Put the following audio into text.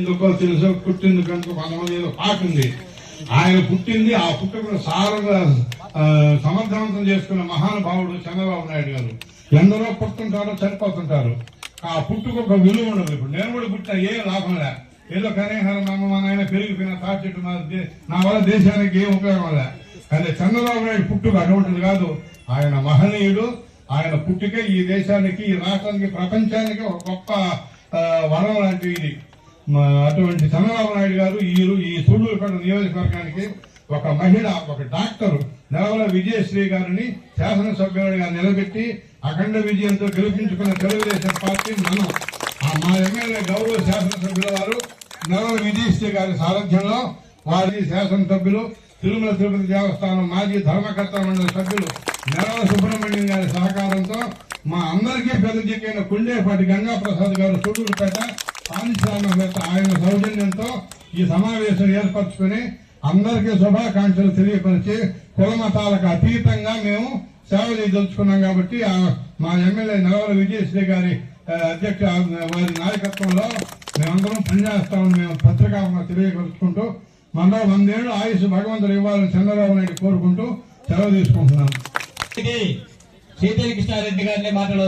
ఎందుకో తెలుసు పుట్టింది కనుక కొంతమంది ఏదో పాకుంది. ఆయన పుట్టింది ఆ పుట్టుకను సారగా సమర్థవంతం చేసుకున్న మహానుభావుడు చంద్రబాబు నాయుడు గారు. ఎందరో పుట్టుంటారో చనిపోతుంటారు. ఆ పుట్టుకు ఒక విలువ ఉండదు. ఇప్పుడు నేను కూడా పుట్టిన ఏ లాభం లే, ఏదో కనీసం మా నాయన పెరిగిపోయిన తాటి చెట్టు నా వల్ల దేశానికి ఏం ఉపయోగం లే. అదే చంద్రబాబు నాయుడు పుట్టుక అటువంటిది కాదు. ఆయన మహనీయుడు. ఆయన పుట్టుకే ఈ దేశానికి, ఈ రాష్ట్రానికి, ప్రపంచానికి ఒక గొప్ప వరం లాంటి ఇది. అటువంటి చంద్రబాబు నాయుడు గారు ఈ సూళ్లూరుపేట నియోజకవర్గానికి ఒక మహిళ, ఒక డాక్టర్ నెలవల విజయశ్రీ గారిని శాసనసభ్యుడిగా నిలబెట్టి అఖండ విజయంతో గెలిపించుకున్న తెలుగుదేశం పార్టీ మనం. మా ఎమ్మెల్యే గౌరవ శాసనసభ్యుల వారు నెలవల విజయశ్రీ గారి సారథ్యంలో వారి శాసనసభ్యులు, తిరుమల తిరుపతి దేవస్థానం మాజీ ధర్మకర్త మండలి సభ్యులు నెలవల సుబ్రహ్మణ్యం గారి సహకారంతో మా అందరికీ పెద్ద దిక్కైన కుండేపాటి గంగాప్రసాద్ గారు సూళ్లూరుపేట పారిశ్రామికవేత్త, ఆయన సౌజన్యంతో ఈ సమావేశం ఏర్పరచుకుని అందరికీ శుభాకాంక్షలు తెలియపరిచి కుల మతాలకు అతీతంగా మేము సేవ చేయదలుచుకున్నాం. కాబట్టి మా ఎమ్మెల్యే నెలవల విజయశ్రీ గారి అధ్యక్ష వారి నాయకత్వంలో మేమందరం పనిచేస్తామని మేము పత్రికా తెలియపరుచుకుంటూ మనలో 100 ఏళ్ల ఆయుష్ భగవంతుడు ఇవ్వాలని చంద్రబాబు నాయుడు కోరుకుంటూ సెలవు తీసుకుంటున్నాం. సీతల కృష్ణారెడ్డి గారిని మాట్లాడారు.